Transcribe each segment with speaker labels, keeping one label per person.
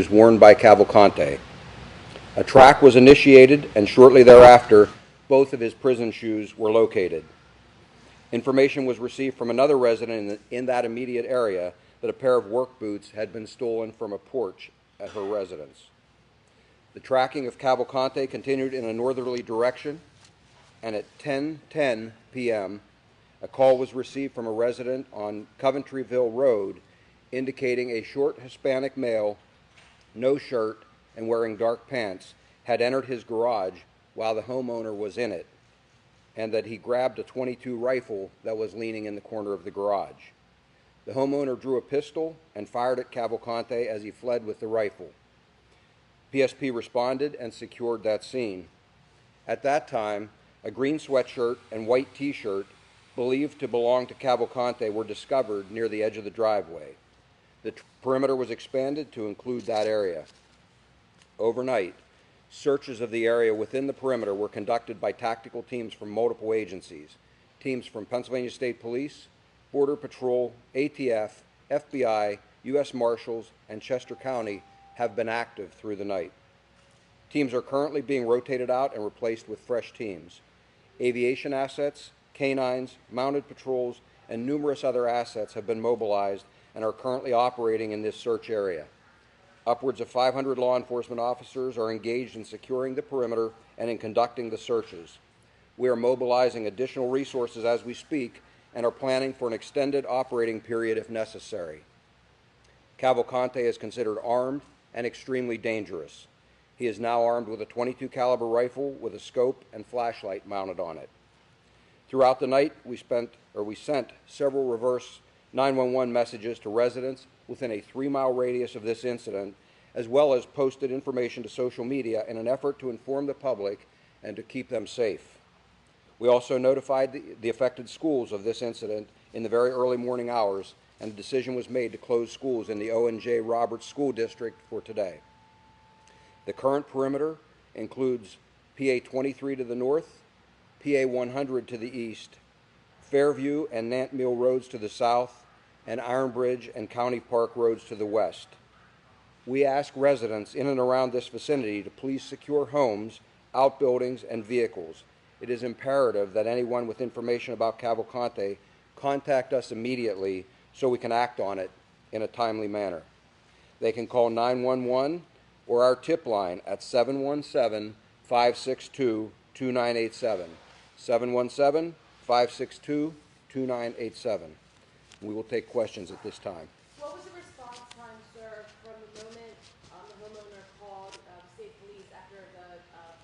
Speaker 1: worn by Cavalcante. A track was initiated, and shortly thereafter, both of his prison shoes were located. Information was received from another resident in that immediate area that a pair of work boots had been stolen from a porch at her residence. The tracking of Cavalcante continued in a northerly direction, and at 10:10 p.m., a call was received from a resident on Coventryville Road indicating a short Hispanic male, no shirt, and wearing dark pants, had entered his garage while the homeowner was in it, and that he grabbed a .22 rifle that was leaning in the corner of the garage. The homeowner drew a pistol and fired at Cavalcante as he fled with the rifle. PSP responded and secured that scene. At that time, a green sweatshirt and white t-shirt believed to belong to Cavalcante were discovered near the edge of the driveway. The perimeter was expanded to include that area. Overnight, searches of the area within the perimeter were conducted by tactical teams from multiple agencies. Teams from Pennsylvania State Police, Border Patrol, ATF, FBI, U.S. Marshals, and Chester County have been active through the night. Teams are currently being rotated out and replaced with fresh teams. Aviation assets, canines, mounted patrols, and numerous other assets have been mobilized and are currently operating in this search area. Upwards of 500 law enforcement officers are engaged in securing the perimeter and in conducting the searches. We are mobilizing additional resources as we speak and are planning for an extended operating period if necessary. Cavalcante is considered armed and extremely dangerous. He is now armed with a .22 caliber rifle with a scope and flashlight mounted on it. Throughout the night, we sent several reverse 911 messages to residents within a 3-mile radius of this incident, as well as posted information to social media in an effort to inform the public and to keep them safe. We also notified the affected schools of this incident in the very early morning hours, and a decision was made to close schools in the O&J Roberts School District for today. The current perimeter includes PA 23 to the north, PA 100 to the east, Fairview and Nant Mill roads to the south, and Iron Bridge and County Park roads to the west. We ask residents in and around this vicinity to please secure homes, outbuildings, and vehicles. It is imperative that anyone with information about Cavalcante contact us immediately so we can act on it in a timely manner. They can call 911 or our tip line at 717-562-2987. 717-562-2987. We will take questions at this time.
Speaker 2: What was the response time, sir, from the moment the homeowner called state police after the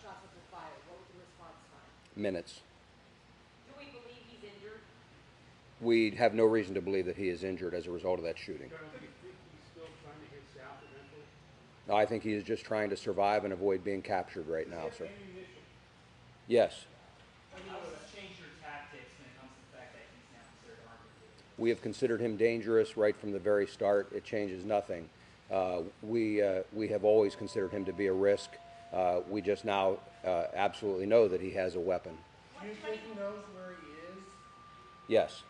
Speaker 2: shots were fired? What was the response time?
Speaker 1: Minutes.
Speaker 2: Do we believe he's injured?
Speaker 1: We have no reason to believe that he is injured as a result of that shooting.
Speaker 3: Do you think he's still trying to get south eventually?
Speaker 1: No, I think he is just trying to survive and avoid being captured right now, sir.
Speaker 3: Ammunition.
Speaker 1: Yes.
Speaker 4: How does this change your tactics when it comes to the fact that he's now considered armed?
Speaker 1: We have considered him dangerous right from the very start. It changes nothing. We have always considered him to be a risk. We just now absolutely know that he has a weapon.
Speaker 3: Do you think he knows where he is?
Speaker 1: Yes.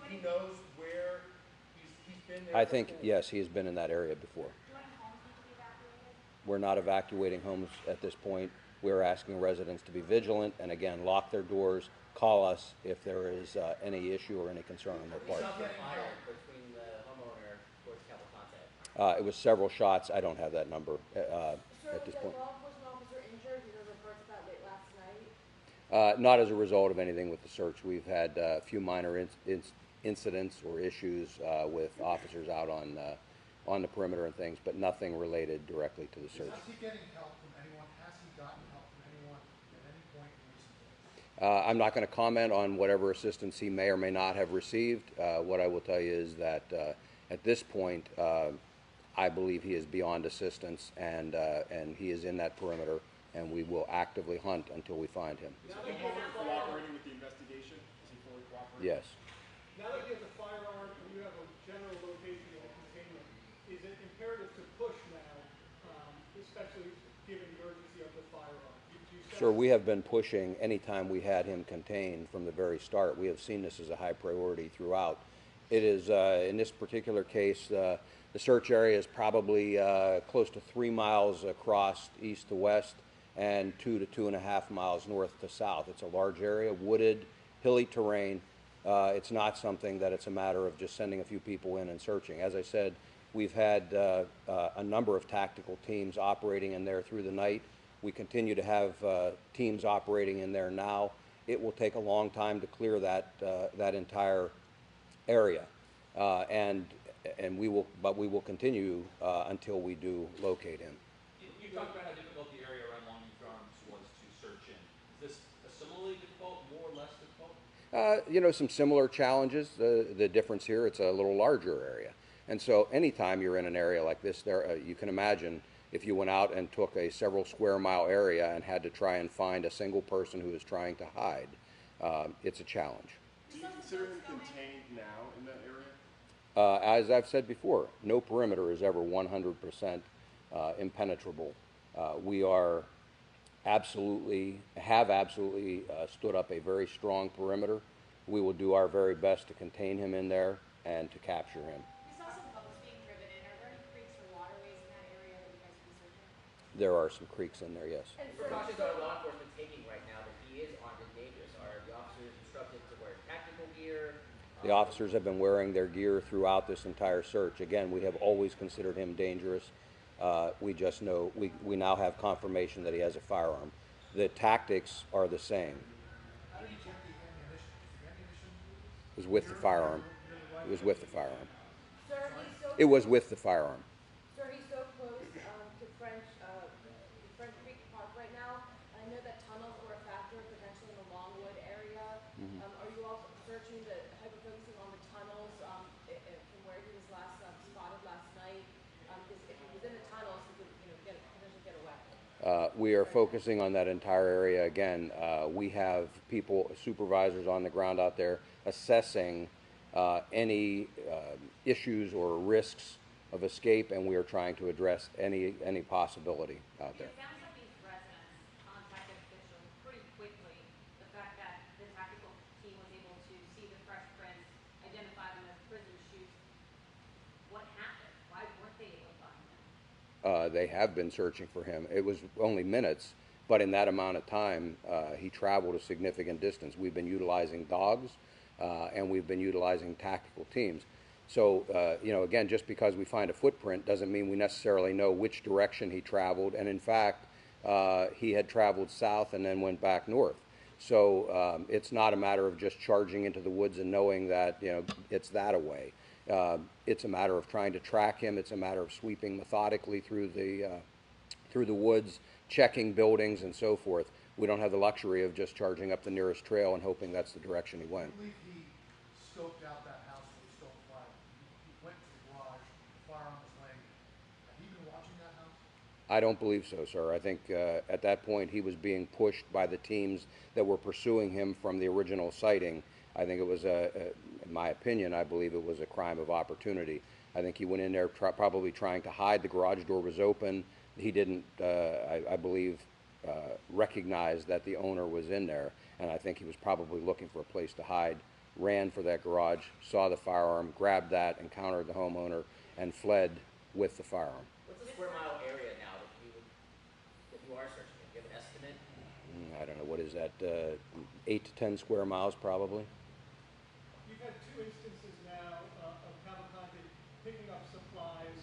Speaker 3: He knows where he's been there
Speaker 1: I think,
Speaker 3: before?
Speaker 1: yes, he has been in that area before. We're not evacuating homes at this point. We're asking residents to be vigilant and, again, lock their doors, call us if there is any issue or any concern on their part.
Speaker 5: Between the homeowner towards Cavalcante.
Speaker 1: It was several shots. I don't have that number
Speaker 2: Sir,
Speaker 1: at this
Speaker 2: was
Speaker 1: point.
Speaker 2: a law enforcement officer injured? You know, reports about late last night?
Speaker 1: Not as a result of anything with the search. We've had a few minor incidents or issues with officers out on the perimeter and things, but nothing related directly to the search.
Speaker 6: Is he getting help from anyone? Has he gotten help from anyone at any point in recent days?
Speaker 1: I'm not going to comment on whatever assistance he may or may not have received. What I will tell you is that at this point, I believe he is beyond assistance, and he is in that perimeter, and we will actively hunt until we find him.
Speaker 7: Is the homeowner cooperating with the investigation? Is he fully cooperating?
Speaker 1: Yes.
Speaker 8: Now that you have the firearm and you have a general location of containment, is it imperative to push now, especially given the urgency of the firearm?
Speaker 1: Sir, we have been pushing anytime we had him contained from the very start. We have seen this as a high priority throughout. It is, in this particular case, The search area is probably close to 3 miles across east to west and 2 to 2.5 miles north to south. It's a large area, wooded, hilly terrain. It's not something that it's a matter of just sending a few people in and searching. As I said, we've had a number of tactical teams operating in there through the night. We continue to have teams operating in there now. It will take a long time to clear that entire area, and we will continue until we do locate him.
Speaker 9: You talked about how difficult the area around Longview Farms was to search in. Is this a similarly difficult, more or less difficult?
Speaker 1: Some similar challenges. The difference here, it's a little larger area. And so anytime you're in an area like this, you can imagine if you went out and took a several square mile area and had to try and find a single person who is trying to hide, it's a challenge.
Speaker 7: Do you consider him contained now in that area?
Speaker 1: As I've said before, no perimeter is ever 100% impenetrable. We have absolutely stood up a very strong perimeter. We will do our very best to contain him in there and to capture him.
Speaker 2: We saw some boats being driven in. Are there any creeks or waterways in that area that you guys have been searching?
Speaker 1: There are some creeks in there, yes.
Speaker 2: And
Speaker 5: What precautions are law enforcement taking right now that he is armed and dangerous? Are the officers instructed to wear tactical gear?
Speaker 1: The officers have been wearing their gear throughout this entire search. Again, we have always considered him dangerous. We just know, we now have confirmation that he has a firearm. The tactics are the same.
Speaker 6: How did you get the ammunition? Is the ammunition?
Speaker 1: It was with the firearm. It was with the firearm.
Speaker 2: Sir, he's so
Speaker 1: It was with the firearm.
Speaker 2: Sir, he's so close to French Creek Park right now. I know that tunnels were a factor potentially in the Longwood area. Are you also searching hyper-focusing on the tunnels from where he was last spotted last night? Because if he was in the tunnels, he could potentially get away.
Speaker 1: We are focusing on that entire area again. We have people, supervisors on the ground out there assessing any issues or risks of escape, and we are trying to address any possibility out there.
Speaker 10: It sounds like these residents contacted officials pretty quickly. The fact that the tactical team was able to see the fresh prints, identify them as prison shoes. What happened? Why weren't they able to find them?
Speaker 1: They have been searching for him. It was only minutes, but in that amount of time, he traveled a significant distance. We've been utilizing dogs, and we've been utilizing tactical teams. So, again, just because we find a footprint doesn't mean we necessarily know which direction he traveled. And in fact, he had traveled south and then went back north. So it's not a matter of just charging into the woods and knowing that, it's that away. It's a matter of trying to track him. It's a matter of sweeping methodically through the woods, checking buildings and so forth. We don't have the luxury of just charging up the nearest trail and hoping that's the direction he
Speaker 6: I
Speaker 1: went.
Speaker 6: believe he scoped out that house where he stole the fire. He went to the garage, the firearm was laying there. Had he been watching that house?
Speaker 1: I don't believe so, sir. I think at that point he was being pushed by the teams that were pursuing him from the original sighting. I think it was, in my opinion, I believe it was a crime of opportunity. I think he went in there probably trying to hide. The garage door was open. He didn't, I believe, recognize that the owner was in there, and I think he was probably looking for a place to hide, ran for that garage, saw the firearm, grabbed that, encountered the homeowner, and fled with the firearm.
Speaker 5: What's the square mile area now that you are searching? Do you have an estimate?
Speaker 1: I don't know, what is that, 8 to 10 square miles probably?
Speaker 8: You've had two instances now of Cavalcante picking up supplies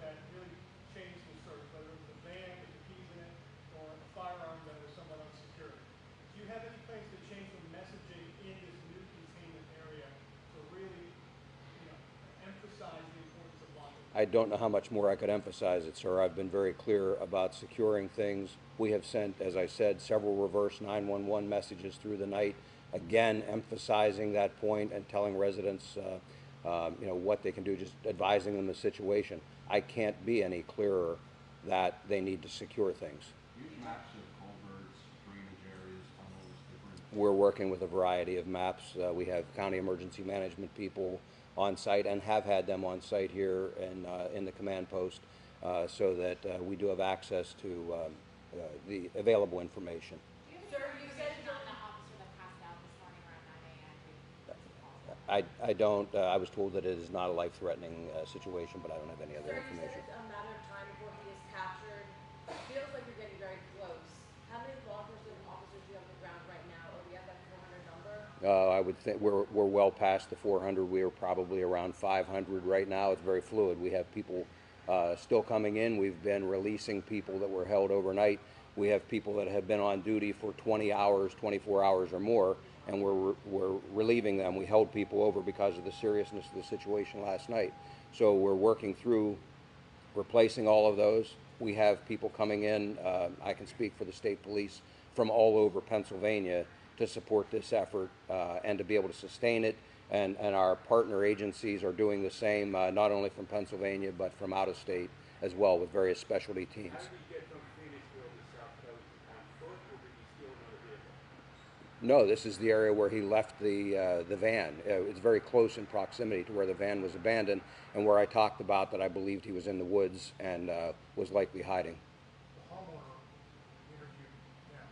Speaker 8: that really changed the search, whether it was a van with the keys in it or a firearm that was somewhat unsecured. Do you have any plans to change the messaging in this new containment area to really, emphasize the importance of locking?
Speaker 1: I don't know how much more I could emphasize it, sir. I've been very clear about securing things. We have sent, as I said, several reverse 911 messages through the night, again emphasizing that point and telling residents what they can do, just advising them the situation. I can't be any clearer that they need to secure things.
Speaker 11: Use maps of culverts, drainage areas, tunnels, different...
Speaker 1: We're working with a variety of maps. We have county emergency management people on site and have had them on site here in the command post so that we do have access to the available information.
Speaker 2: Sir, you said
Speaker 10: not the officer that passed out this morning around 9 a.m.
Speaker 1: I don't, I was told that it is not a life-threatening situation, but I don't have any other
Speaker 2: Sir, you said
Speaker 1: information.
Speaker 2: it's a matter of time before he is captured. It feels like you're getting very close. How many law enforcement officers do you have on the ground right now? Are we at that 400 number?
Speaker 1: I would think we're well past the 400. We are probably around 500 right now. It's very fluid. We have people still coming in. We've been releasing people that were held overnight. We have people that have been on duty for 20 hours, 24 hours or more, and we're relieving them. We held people over because of the seriousness of the situation last night. So we're working through replacing all of those. We have people coming in, I can speak for the state police, from all over Pennsylvania to support this effort and to be able to sustain it. And our partner agencies are doing the same, not only from Pennsylvania, but from out of state as well, with various specialty teams.
Speaker 7: How did he get from Phoenixville to South Coast on foot, or did he steal another vehicle?
Speaker 1: No, this is the area where he left the van. It's very close in proximity to where the van was abandoned and where I talked about that I believed he was in the woods and was likely hiding.
Speaker 6: The homeowner interviewed him.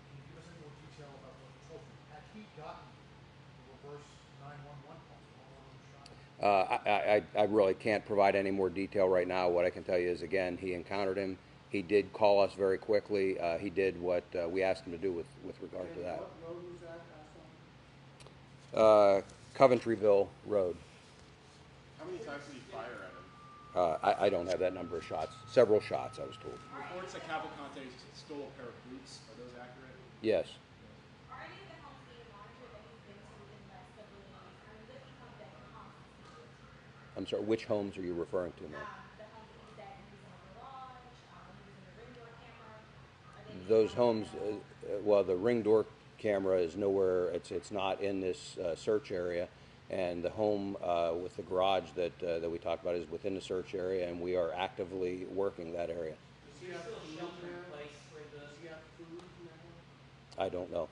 Speaker 6: Can you give us any more detail about what he told you? Had he gotten the reverse 911 call, the homeowner was shot?
Speaker 1: I really can't provide any more detail right now. What I can tell you is, again, he encountered him. He did call us very quickly. He did what we asked him to do with regard to that.
Speaker 3: What road was that,
Speaker 1: Coventryville Road.
Speaker 7: How many times did he fire at him?
Speaker 1: I don't have that number of shots. Several shots, I was told.
Speaker 7: Reports that Cavalcante stole a pair of boots. Are those accurate?
Speaker 1: Yes.
Speaker 10: Are any of the homes being monitored that he's been to in the last couple of days? Are you looking for them constantly?
Speaker 1: I'm sorry, which homes are you referring to, ma'am?
Speaker 10: The homes that he's at, he was in the garage, he was in the ring door camera. Are they being
Speaker 1: Those homes,
Speaker 10: monitored?
Speaker 1: well, the ring door camera is nowhere, it's not in this search area. And the home with the garage that we talked about is within the search area, and we are actively working that area.
Speaker 5: Is there still shelter in place for the?
Speaker 3: Does he have food in that one?
Speaker 1: I don't know.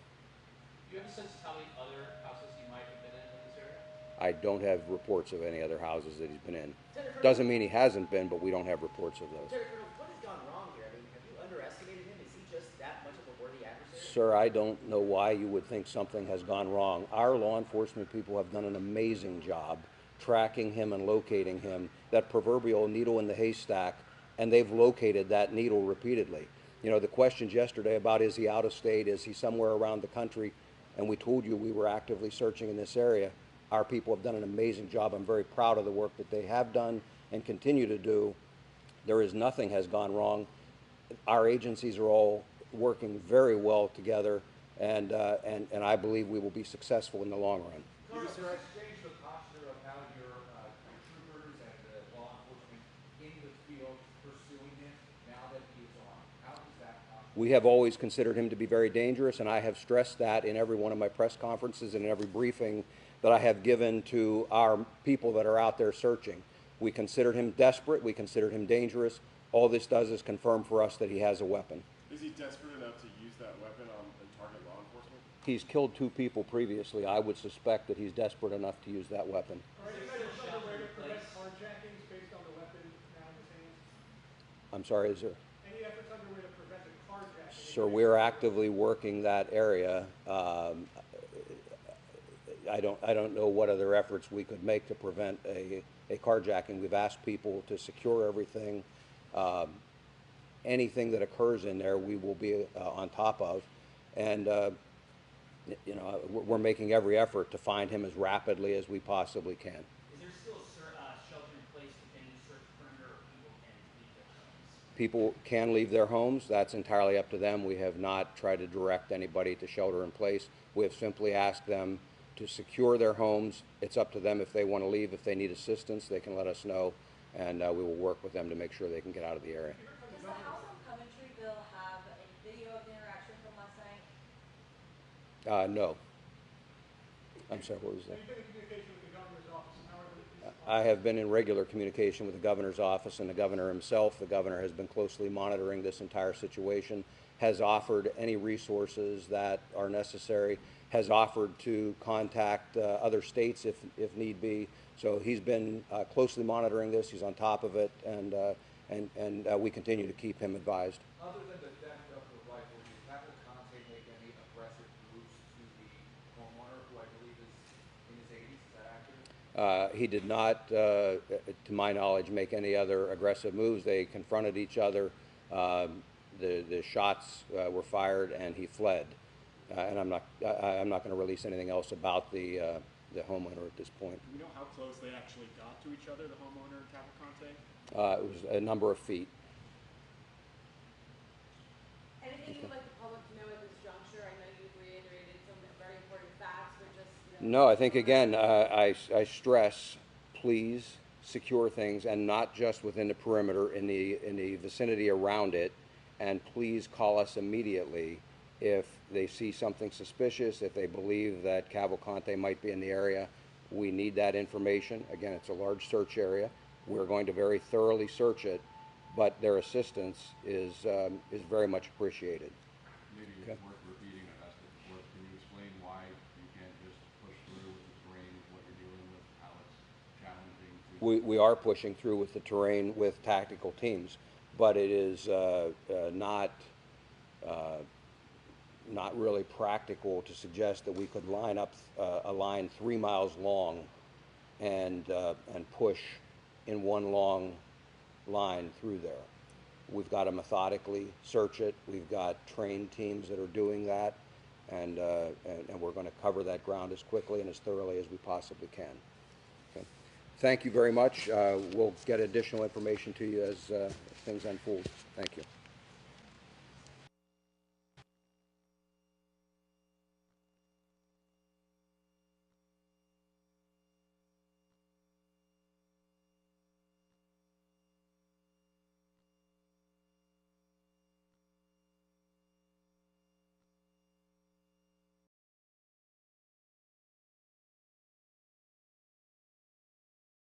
Speaker 9: Do you have a sense of how many other houses he might have been in this area?
Speaker 1: I don't have reports of any other houses that he's been in. Doesn't mean he hasn't been, but we don't have reports of those.
Speaker 5: Lieutenant Colonel, what has gone wrong here? I mean, have you underestimated him? Is he just that much of a worthy adversary?
Speaker 1: Sir, I don't know why you would think something has gone wrong. Our law enforcement people have done an amazing job tracking him and locating him, that proverbial needle in the haystack, and they've located that needle repeatedly. You know, the questions yesterday about is he out of state, is he somewhere around the country, and we told you we were actively searching in this area. Our people have done an amazing job. I'm very proud of the work that they have done and continue to do. There is nothing has gone wrong. Our agencies are all working very well together, and I believe we will be successful in the long run.
Speaker 11: Does this change the posture of how your troopers and law enforcement in the field pursuing him now that he is on? How does that posture?
Speaker 1: We have always considered him to be very dangerous, and I have stressed that in every one of my press conferences and in every briefing that I have given to our people that are out there searching. We considered him desperate. We considered him dangerous. All this does is confirm for us that he has a weapon.
Speaker 7: Is he desperate enough to use that weapon on and target law enforcement?
Speaker 1: He's killed 2 people previously. I would suspect that he's desperate enough to use that weapon.
Speaker 8: Are you guys on the way to prevent carjackings based on the weapon now in his hands?
Speaker 1: I'm sorry, is there?
Speaker 8: Any efforts underway to prevent a carjacking?
Speaker 1: Sir, we're actively working that area. I don't know what other efforts we could make to prevent a carjacking. We've asked people to secure everything. Anything that occurs in there, we will be on top of. And, you know, we're making every effort to find him as rapidly as we possibly can.
Speaker 4: Is there still shelter in place within the search perimeter, or people can leave their homes?
Speaker 1: People can leave their homes. That's entirely up to them. We have not tried to direct anybody to shelter in place. We have simply asked them to secure their homes. It's up to them if they want to leave. If they need assistance, they can let us know, and we will work with them to make sure they can get out of the area.
Speaker 2: Does the house on Coventryville have a video of the interaction from last night?
Speaker 1: No. I'm sorry, what was that?
Speaker 8: Have you been in communication with the governor's office? And how are the
Speaker 1: I have been in regular communication with the governor's office and the governor himself. The governor has been closely monitoring this entire situation, has offered any resources that are necessary, has offered to contact other states if need be. So he's been closely monitoring this. He's on top of it, and we continue to keep him advised.
Speaker 11: Other than the theft of the rifle, did Cavalcante make any aggressive moves to the homeowner, who I believe is in his 80s? Is that
Speaker 1: He did not, to my knowledge, make any other aggressive moves. They confronted each other. The shots were fired, and he fled. And I'm not going to release anything else about the homeowner at this point.
Speaker 3: Do we know how close they actually got to each other, the homeowner and Cavalcante?
Speaker 1: It was a number of feet.
Speaker 2: Anything you would like the public to know at this juncture? I know you've reiterated some very important facts, but just,
Speaker 1: No, I think again, I stress, please secure things, and not just within the perimeter, in the vicinity around it, and please call us immediately if they see something suspicious, if they believe that Cavalcante might be in the area. We need that information. Again, it's a large search area. We're going to very thoroughly search it, but their assistance is very much appreciated.
Speaker 12: Maybe it's worth repeating. I've asked it before. Can you explain why you can't just push through with the terrain, what you're dealing with, how it's challenging?
Speaker 1: We are pushing through with the terrain with tactical teams, but it is not really practical to suggest that we could line up a line 3 miles long and push in one long line through there. We've got to methodically search it. We've got trained teams that are doing that, and we're going to cover that ground as quickly and as thoroughly as we possibly can. Okay. Thank you very much. We'll get additional information to you as things unfold. Thank you.